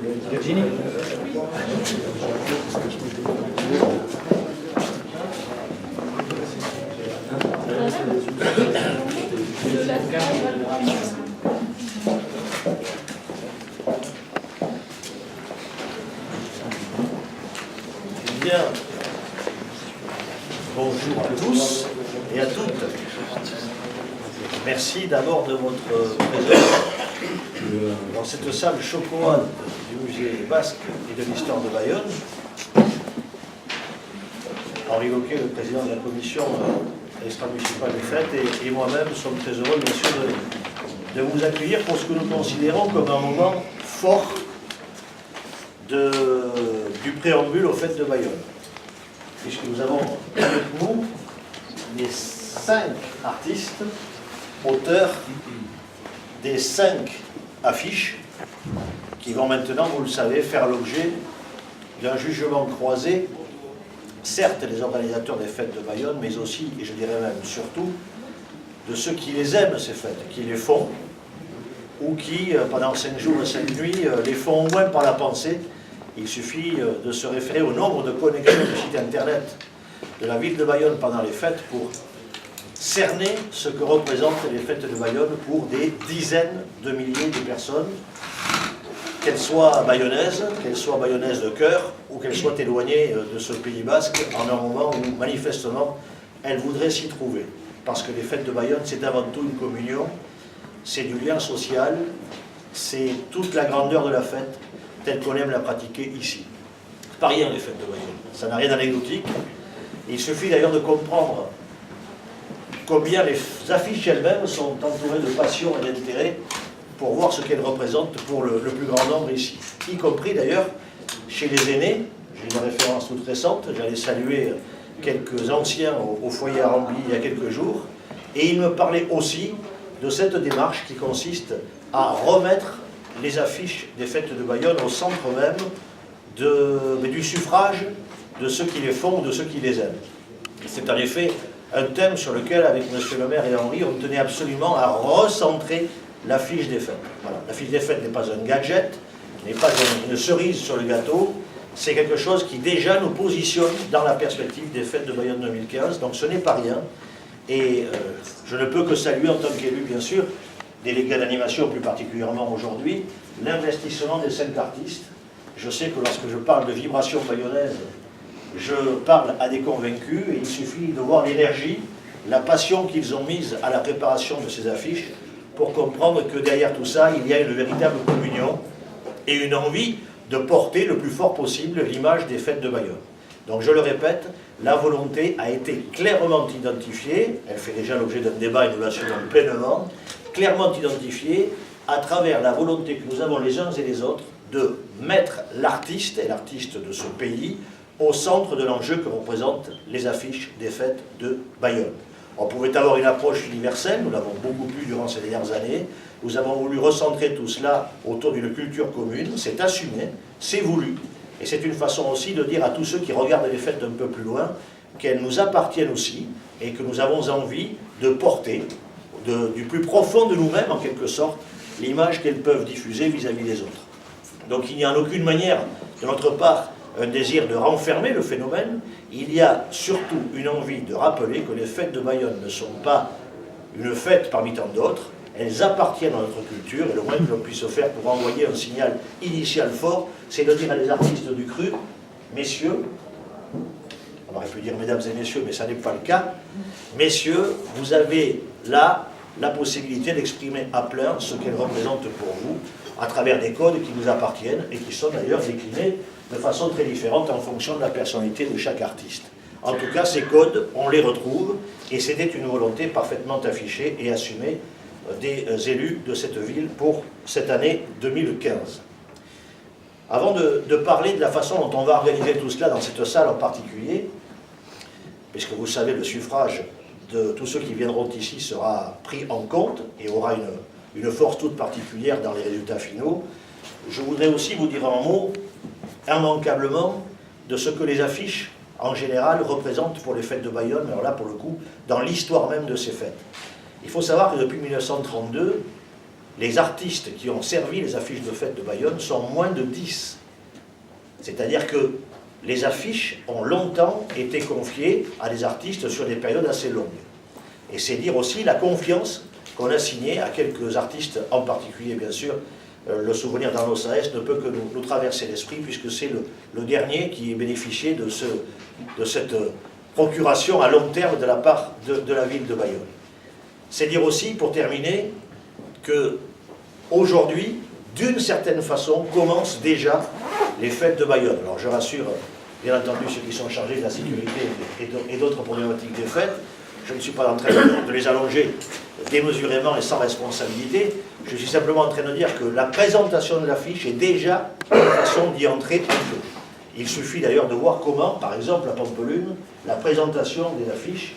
Virginie. Bien, bonjour à tous et à toutes. Merci d'abord de votre présence dans cette salle chaude du musée basque et de l'histoire de Bayonne. Henri Loquet, le président de la commission extra-municipale des fêtes, et moi-même sommes très heureux bien sûr de vous accueillir pour ce que nous considérons comme un moment fort du préambule aux fêtes de Bayonne. Puisque nous avons avec nous les 5 artistes, auteurs des 5 affiches qui vont maintenant, vous le savez, faire l'objet d'un jugement croisé, certes des organisateurs des fêtes de Bayonne, mais aussi, et je dirais même surtout, de ceux qui les aiment, ces fêtes, qui les font, ou qui, pendant 5 jours et 5 nuits, les font au moins par la pensée. Il suffit de se référer au nombre de connexions du site internet de la ville de Bayonne pendant les fêtes pour cerner ce que représentent les fêtes de Bayonne pour des dizaines de milliers de personnes, qu'elles soient bayonnaises de cœur, ou qu'elles soient éloignées de ce pays basque en un moment où manifestement elles voudraient s'y trouver. Parce que les fêtes de Bayonne, c'est avant tout une communion, c'est du lien social, c'est toute la grandeur de la fête, telle qu'on aime la pratiquer ici. C'est pas rien les fêtes de Bayonne, ça n'a rien d'anecdotique. Il suffit d'ailleurs de comprendre combien les affiches elles-mêmes sont entourées de passion et d'intérêt pour voir ce qu'elles représentent pour le plus grand nombre ici. Y compris d'ailleurs chez les aînés, j'ai une référence toute récente, j'allais saluer quelques anciens au foyer à Rambly il y a quelques jours, et ils me parlaient aussi de cette démarche qui consiste à remettre les affiches des fêtes de Bayonne au centre même du suffrage de ceux qui les font ou de ceux qui les aiment. C'est en effet un thème sur lequel, avec M. le maire et Henri, on tenait absolument à recentrer l'affiche des fêtes. Voilà. L'affiche des fêtes n'est pas un gadget, n'est pas une cerise sur le gâteau, c'est quelque chose qui déjà nous positionne dans la perspective des fêtes de Bayonne 2015, donc ce n'est pas rien. Et je ne peux que saluer en tant qu'élu, bien sûr, délégué d'animation plus particulièrement aujourd'hui, l'investissement des 5 artistes. Je sais que lorsque je parle de vibration bayonnaise, je parle à des convaincus, et il suffit de voir l'énergie, la passion qu'ils ont mise à la préparation de ces affiches pour comprendre que derrière tout ça, il y a une véritable communion et une envie de porter le plus fort possible l'image des fêtes de Bayonne. Donc je le répète, la volonté a été clairement identifiée, elle fait déjà l'objet d'un débat et nous l'assumons pleinement, clairement identifiée à travers la volonté que nous avons les uns et les autres de mettre l'artiste et l'artiste de ce pays au centre de l'enjeu que représentent les affiches des fêtes de Bayonne. On pouvait avoir une approche universelle, nous l'avons beaucoup plus durant ces dernières années, nous avons voulu recentrer tout cela autour d'une culture commune, c'est assumé, c'est voulu, et c'est une façon aussi de dire à tous ceux qui regardent les fêtes d'un peu plus loin qu'elles nous appartiennent aussi et que nous avons envie de porter du plus profond de nous-mêmes, en quelque sorte, l'image qu'elles peuvent diffuser vis-à-vis des autres. Donc il n'y a en aucune manière, de notre part, un désir de renfermer le phénomène, il y a surtout une envie de rappeler que les fêtes de Bayonne ne sont pas une fête parmi tant d'autres, elles appartiennent à notre culture, et le moins que l'on puisse faire pour envoyer un signal initial fort, c'est de dire à des artistes du cru, messieurs, on aurait pu dire mesdames et messieurs, mais ça n'est pas le cas, messieurs, vous avez là la possibilité d'exprimer à plein ce qu'elles représentent pour vous, à travers des codes qui nous appartiennent, et qui sont d'ailleurs déclinés de façon très différente en fonction de la personnalité de chaque artiste. En tout cas, ces codes, on les retrouve, et c'était une volonté parfaitement affichée et assumée des élus de cette ville pour cette année 2015. Avant de parler de la façon dont on va organiser tout cela dans cette salle en particulier, puisque vous savez, le suffrage de tous ceux qui viendront ici sera pris en compte et aura une force toute particulière dans les résultats finaux, je voudrais aussi vous dire un mot immanquablement de ce que les affiches en général représentent pour les fêtes de Bayonne, alors là pour le coup, dans l'histoire même de ces fêtes. Il faut savoir que depuis 1932, les artistes qui ont servi les affiches de fête de Bayonne sont moins de 10. C'est-à-dire que les affiches ont longtemps été confiées à des artistes sur des périodes assez longues. Et c'est dire aussi la confiance qu'on a signée à quelques artistes, en particulier bien sûr, le souvenir d'Arnaud Saez ne peut que nous traverser l'esprit, puisque c'est le dernier qui ait bénéficié de cette procuration à long terme de la part de la ville de Bayonne. C'est dire aussi, pour terminer, que aujourd'hui, d'une certaine façon, commencent déjà les fêtes de Bayonne. Alors je rassure, bien entendu, ceux qui sont chargés de la sécurité et d'autres problématiques des fêtes. Je ne suis pas en train de les allonger démesurément et sans responsabilité. Je suis simplement en train de dire que la présentation de l'affiche est déjà une façon d'y entrer un peu. Il suffit d'ailleurs de voir comment, par exemple, à Pampelune, la présentation des affiches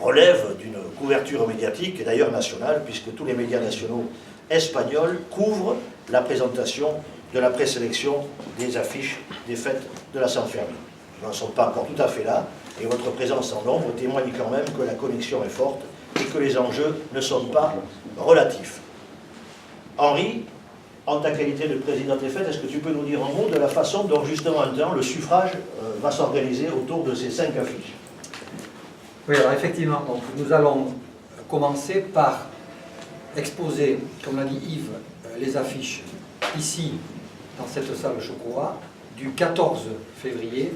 relève d'une couverture médiatique, et d'ailleurs nationale, puisque tous les médias nationaux espagnols couvrent la présentation de la présélection des affiches des fêtes de la Saint-Fermin. Nous n'en sommes pas encore tout à fait là, et votre présence en nombre témoigne quand même que la connexion est forte et que les enjeux ne sont pas relatifs. Henri, en ta qualité de président des fêtes, est-ce que tu peux nous dire un mot de la façon dont justement maintenant le suffrage va s'organiser autour de ces 5 affiches? Oui, alors effectivement, donc, nous allons commencer par exposer, comme l'a dit Yves, les affiches ici, dans cette salle Chocolat, du 14 février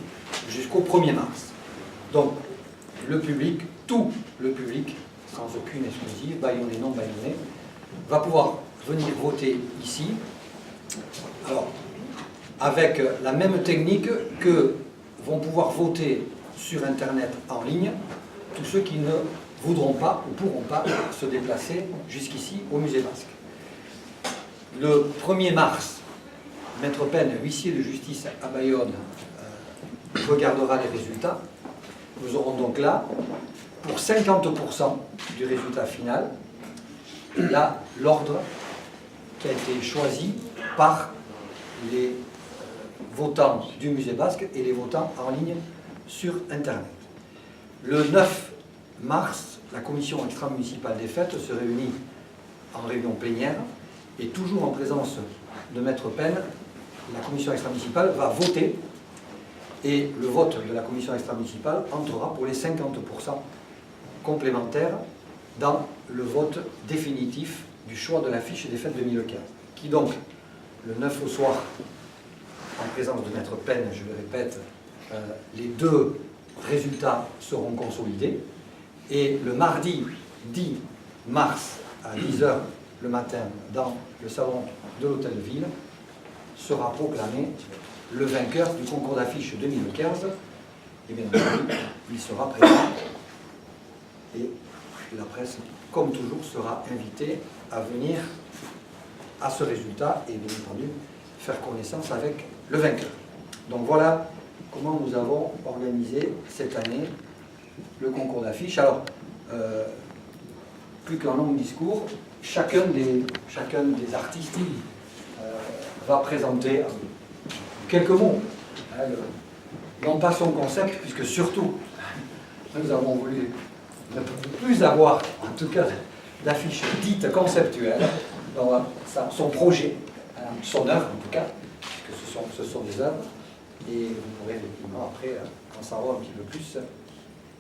jusqu'au 1er mars. Donc, le public, tout le public, sans aucune exclusive, bayonnais, non bayonnais, va pouvoir venir voter ici, alors, avec la même technique que vont pouvoir voter sur Internet en ligne tous ceux qui ne voudront pas ou pourront pas se déplacer jusqu'ici au Musée Basque. Le 1er mars, Maître Pen, huissier de justice à Bayonne, regardera les résultats. Nous aurons donc là, pour 50% du résultat final, là, l'ordre qui a été choisi par les votants du Musée Basque et les votants en ligne sur Internet. Le 9 mars, la commission extra-municipale des fêtes se réunit en réunion plénière et toujours en présence de Maître Pen, la commission extra-municipale va voter et le vote de la commission extra-municipale entrera pour les 50% complémentaires dans le vote définitif du choix de l'affiche des fêtes 2015, qui donc, le 9 au soir, en présence de Maître Pen, je le répète, les deux résultats seront consolidés, et le mardi 10 mars à 10h le matin, dans le salon de l'Hôtel de Ville, sera proclamé le vainqueur du concours d'affiches 2015, et bien entendu, il sera présent, et la presse, comme toujours, sera invitée à venir à ce résultat, et bien entendu, faire connaissance avec le vainqueur. Donc voilà comment nous avons organisé cette année le concours d'affiches. Alors, plus qu'un long discours, chacun des artistes va présenter quelques mots. Non pas son concept, puisque surtout, nous avons voulu ne plus avoir, en tout cas, d'affiches dites conceptuelles, dans son projet, son œuvre en tout cas, puisque ce sont des œuvres, et vous pourrez effectivement après en savoir un petit peu plus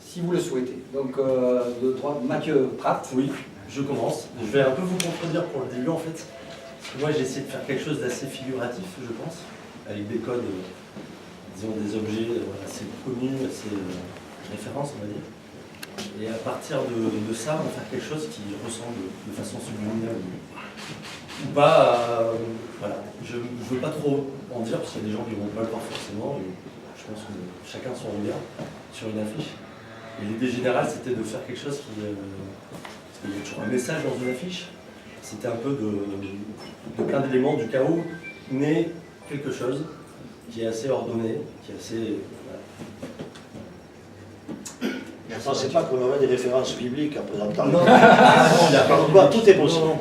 si vous le souhaitez. Donc, de droit, Mathieu Pratt. Oui, je commence. Je vais un peu vous contredire pour le début en fait. Parce que moi j'ai essayé de faire quelque chose d'assez figuratif, je pense, avec des codes, disons des objets assez connus, assez références on va dire. Et à partir de ça, on va faire quelque chose qui ressemble de façon subliminale ou pas. Voilà. Je ne veux pas trop en dire parce qu'il y a des gens qui ne vont pas le voir forcément. Et je pense que chacun son regard sur une affiche. Et l'idée générale, c'était de faire quelque chose qui... parce qu'il y a toujours un message dans une affiche. C'était un peu de plein d'éléments du chaos, naît quelque chose qui est assez ordonné, qui est assez... Voilà. Ne pensez pas qu'on aurait des références bibliques en présentant Non, tout est possible.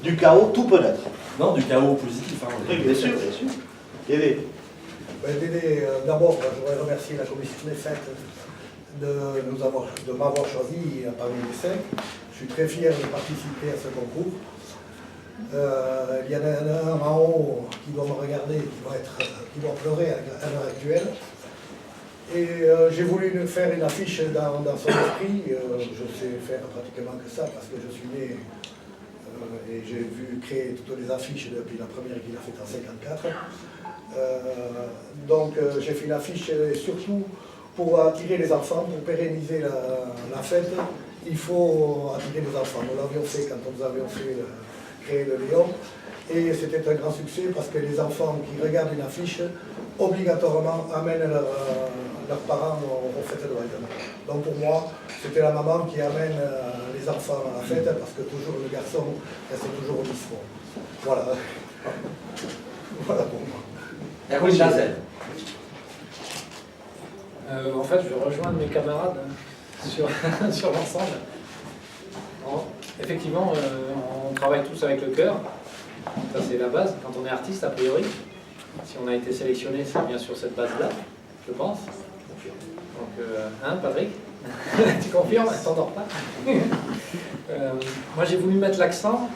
Du chaos, tout peut naître. Non, du chaos positif. Hein, oui, bien sûr, bien sûr. Dédé. D'abord, je voudrais remercier la commission des fêtes de m'avoir choisi parmi les 5. Je suis très fier de participer à ce concours. Il y en a un en haut qui doit me regarder, qui doit pleurer à l'heure actuelle. Et j'ai voulu faire une affiche dans son esprit. Je sais faire pratiquement que ça parce que je suis né et j'ai vu créer toutes les affiches depuis la première qu'il a faite en 1954. Donc j'ai fait une affiche surtout pour attirer les enfants, pour pérenniser la fête. Il faut attirer les enfants. Nous l'avions fait quand nous avions créé le Lion. Et c'était un grand succès parce que les enfants qui regardent une affiche, obligatoirement amènent leurs parents aux fêtes de Bayonne. Donc pour moi, c'était la maman qui amène les enfants à la fête parce que toujours le garçon reste toujours au bistrot. Voilà. Voilà pour moi. Erwin Lazel. En fait, je vais rejoindre mes camarades sur, sur l'ensemble. Effectivement, on travaille tous avec le cœur. Ça, c'est la base. Quand on est artiste, a priori, si on a été sélectionné, c'est bien sur cette base-là, je pense. Donc, hein, Patrick? Tu confirmes? Elle t'endort pas. Moi, j'ai voulu mettre l'accent,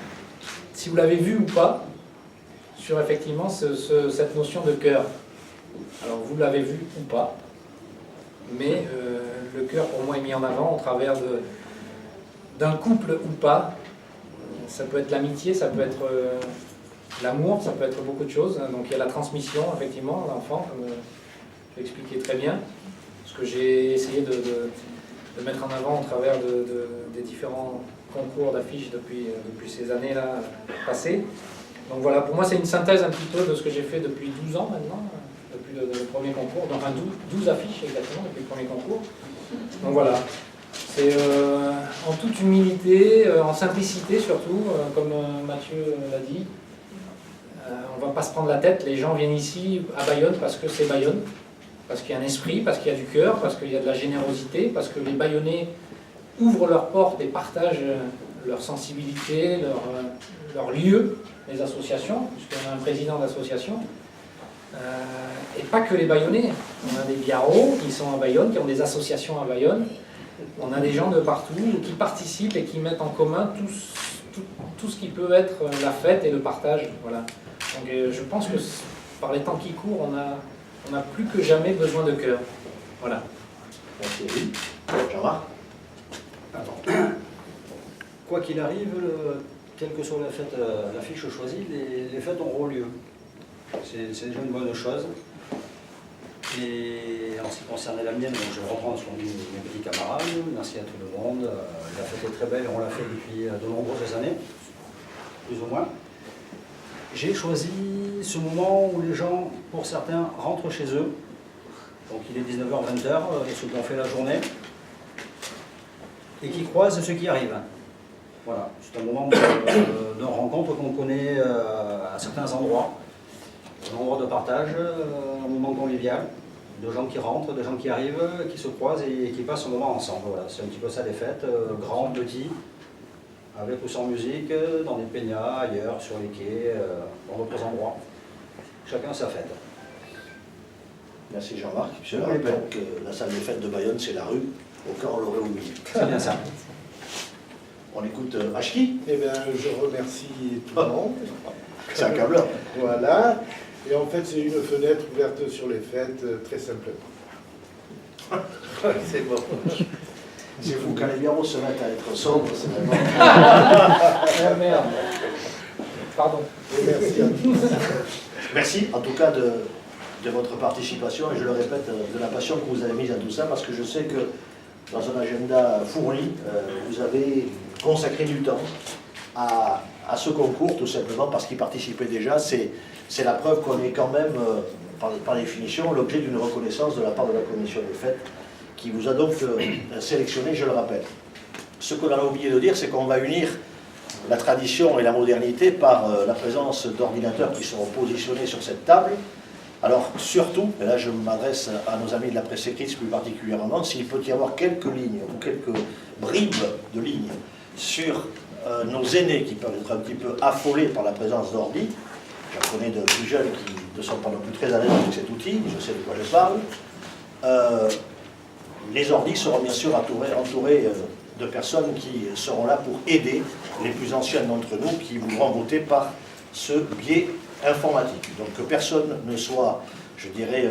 si vous l'avez vu ou pas, sur effectivement cette notion de cœur. Alors, vous l'avez vu ou pas, mais le cœur, pour moi, est mis en avant au travers d'un couple ou pas. Ça peut être l'amitié, ça peut être l'amour, ça peut être beaucoup de choses. Donc il y a la transmission, effectivement, l'enfant, comme je l'ai expliqué très bien. Ce que j'ai essayé de mettre en avant au travers des différents concours d'affiches depuis ces années-là passées. Donc voilà, pour moi c'est une synthèse un petit peu de ce que j'ai fait depuis 12 ans maintenant, depuis le premier concours, donc 12 affiches exactement depuis le premier concours. Donc voilà. C'est en toute humilité, en simplicité surtout, comme Mathieu l'a dit. On ne va pas se prendre la tête, les gens viennent ici à Bayonne parce que c'est Bayonne, parce qu'il y a un esprit, parce qu'il y a du cœur, parce qu'il y a de la générosité, parce que les Bayonnais ouvrent leurs portes et partagent leur sensibilité, leur lieu, les associations, puisqu'on a un président d'association. Et pas que les Bayonnais, on a des biarros qui sont à Bayonne, qui ont des associations à Bayonne. On a des gens de partout qui participent et qui mettent en commun tout ce qui peut être la fête et le partage. Voilà. Donc je pense que par les temps qui courent, on a plus que jamais besoin de cœur. Voilà. Merci. Jean-Marc? Quoi qu'il arrive, quelle que soit la fête, l'affiche choisie, les fêtes auront lieu. C'est déjà une bonne chose. Et en ce qui concernait la mienne, je reprends ce qu'ont dit mes petits camarades. Merci à tout le monde. La fête est très belle et on l'a fait depuis de nombreuses années, plus ou moins. J'ai choisi ce moment où les gens, pour certains, rentrent chez eux. Donc il est 19h-20h, ceux qui ont fait la journée, et qui croisent ceux qui arrivent. Voilà, c'est un moment de rencontre qu'on connaît à certains endroits. Un endroit de partage, un moment convivial, de gens qui rentrent, de gens qui arrivent, qui se croisent et qui passent un moment ensemble. Voilà, c'est un petit peu ça les fêtes, grands, petits, avec ou sans musique, dans des peignats, ailleurs, sur les quais, dans d'autres endroits. Chacun sa fête. Merci Jean-Marc. Je rappelle que la salle des fêtes de Bayonne, c'est la rue, au cas où on l'aurait oublié. C'est bien ça. On écoute Ashki. Eh bien, je remercie tout le monde. C'est un câbleur. Voilà. Et en fait, c'est une fenêtre ouverte sur les fêtes, très simplement. C'est bon. C'est fou, quand les bureaux se mettent à être sombres, c'est vraiment... Ah merde. Pardon. Et merci à tous. Merci en tout cas de votre participation et je le répète, de la passion que vous avez mise à tout ça parce que je sais que dans un agenda fourni, vous avez consacré du temps à ce concours tout simplement parce qu'il participait déjà. C'est la preuve qu'on est quand même, par définition, l'objet d'une reconnaissance de la part de la commission des fêtes qui vous a donc sélectionné, je le rappelle. Ce qu'on a oublié de dire, c'est qu'on va unir la tradition et la modernité par la présence d'ordinateurs qui seront positionnés sur cette table. Alors surtout, et là je m'adresse à nos amis de la presse écrite plus particulièrement, s'il peut y avoir quelques lignes ou quelques bribes de lignes sur nos aînés qui peuvent être un petit peu affolés par la présence d'ordi, j'en connais de plus jeunes qui ne sont pas non plus très à l'aise avec cet outil, je sais de quoi je parle, les ordis seront bien sûr entourés de personnes qui seront là pour aider les plus anciens d'entre nous qui voudront voter par ce biais informatique. Donc que personne ne soit, je dirais,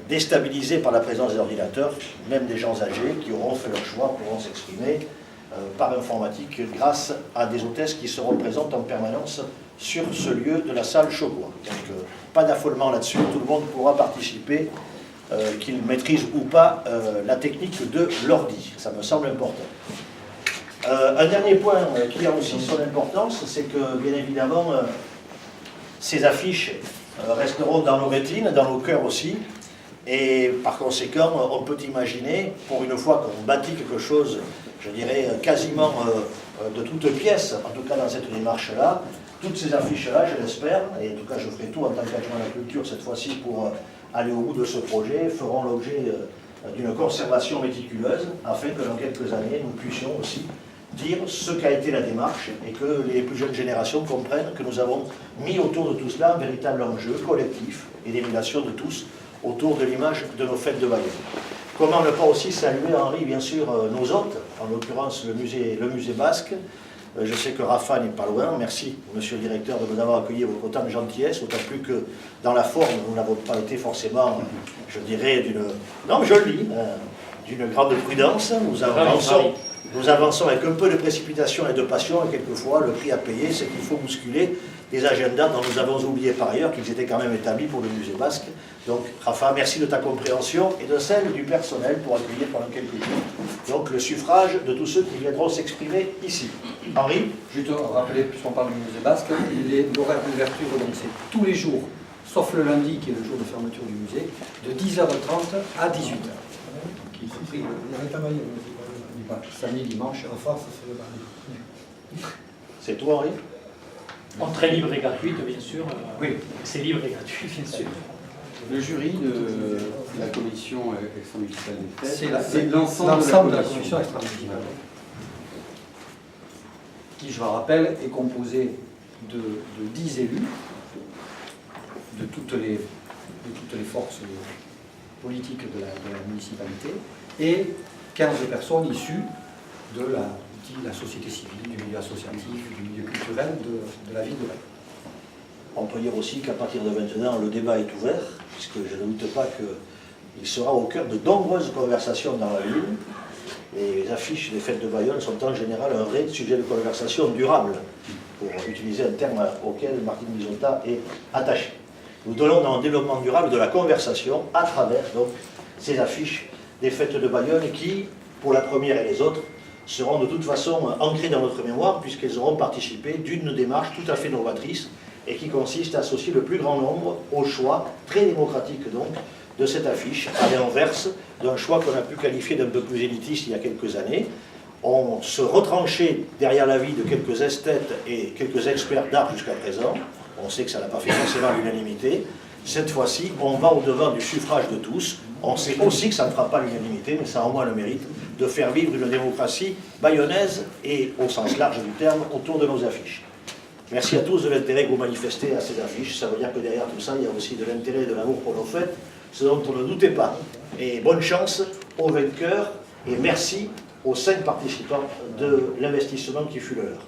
déstabilisé par la présence des ordinateurs, même des gens âgés qui auront fait leur choix pourront s'exprimer par informatique grâce à des hôtesses qui seront présentes en permanence sur ce lieu de la salle Chocolat. Donc pas d'affolement là-dessus, tout le monde pourra participer, qu'il maîtrise ou pas la technique de l'ordi, ça me semble important. Un dernier point qui a aussi son importance, c'est que bien évidemment ces affiches resteront dans nos rétines, dans nos cœurs aussi, et par conséquent on peut imaginer, pour une fois qu'on bâtit quelque chose, je dirais quasiment de toutes pièces, en tout cas dans cette démarche-là, toutes ces affiches-là, je l'espère, et en tout cas je ferai tout en tant qu'adjoint à la culture cette fois-ci pour aller au bout de ce projet, feront l'objet d'une conservation méticuleuse, afin que dans quelques années, nous puissions aussi dire ce qu'a été la démarche et que les plus jeunes générations comprennent que nous avons mis autour de tout cela un véritable enjeu collectif et d'émulation de tous autour de l'image de nos fêtes de Bayonne. Comment ne pas aussi saluer, Henri, bien sûr, nos hôtes, en l'occurrence le musée basque. Je sais que Rafa n'est pas loin. Merci, monsieur le directeur, de nous avoir accueillis avec autant de gentillesse, autant plus que dans la forme, nous n'avons pas été forcément, je dirais, non, je le dis, d'une grande prudence. Nous avançons avec un peu de précipitation et de passion, et quelquefois, le prix à payer, c'est qu'il faut bousculer des agendas dont nous avons oublié par ailleurs qu'ils étaient quand même établis pour le musée basque. Donc, Rafa, merci de ta compréhension et de celle du personnel pour accueillir pendant quelques jours donc le suffrage de tous ceux qui viendront s'exprimer ici. Henri? Juste rappeler, puisqu'on parle du musée basque, l'horaire d'ouverture, donc c'est tous les jours, sauf le lundi qui est le jour de fermeture du musée, de 10h30 à 18h. Il y a un travail, Samedi, dimanche. en face, c'est le mardi. C'est toi, Henri? Entrée libre et gratuite, bien sûr. Oui. C'est libre et gratuit, bien sûr. Le jury de la commission extra-municipale des fêtes, C'est l'ensemble de la commission extra-municipale, qui, je le rappelle, est composée de 10 élus, de toutes les forces politiques de la municipalité, et 15 personnes issues de la société civile, du milieu associatif, du milieu culturel de la ville de Bayonne. On peut dire aussi qu'à partir de maintenant, le débat est ouvert, puisque je ne doute pas qu'il sera au cœur de nombreuses conversations dans la ville. Et les affiches des fêtes de Bayonne sont en général un vrai sujet de conversation durable, pour utiliser un terme auquel Martine Bizotta est attachée. Nous donnons dans le développement durable de la conversation à travers donc, ces affiches des fêtes de Bayonne qui, pour la première et les autres, seront de toute façon ancrées dans notre mémoire puisqu'elles auront participé d'une démarche tout à fait novatrice et qui consiste à associer le plus grand nombre au choix, très démocratique donc, de cette affiche, à l'inverse d'un choix qu'on a pu qualifier d'un peu plus élitiste il y a quelques années. On se retranchait derrière l'avis de quelques esthètes et quelques experts d'art jusqu'à présent. On sait que ça n'a pas fait forcément l'unanimité. Cette fois-ci, on va au-devant du suffrage de tous. On sait aussi que ça ne fera pas l'unanimité, mais ça a au moins le mérite de faire vivre une démocratie bayonnaise et, au sens large du terme, autour de nos affiches. Merci à tous de l'intérêt que vous manifestez à ces affiches. Ça veut dire que derrière tout ça, il y a aussi de l'intérêt et de l'amour pour nos fêtes, ce dont on ne doutait pas. Et bonne chance aux vainqueurs et merci aux 5 participants de l'investissement qui fut le leur.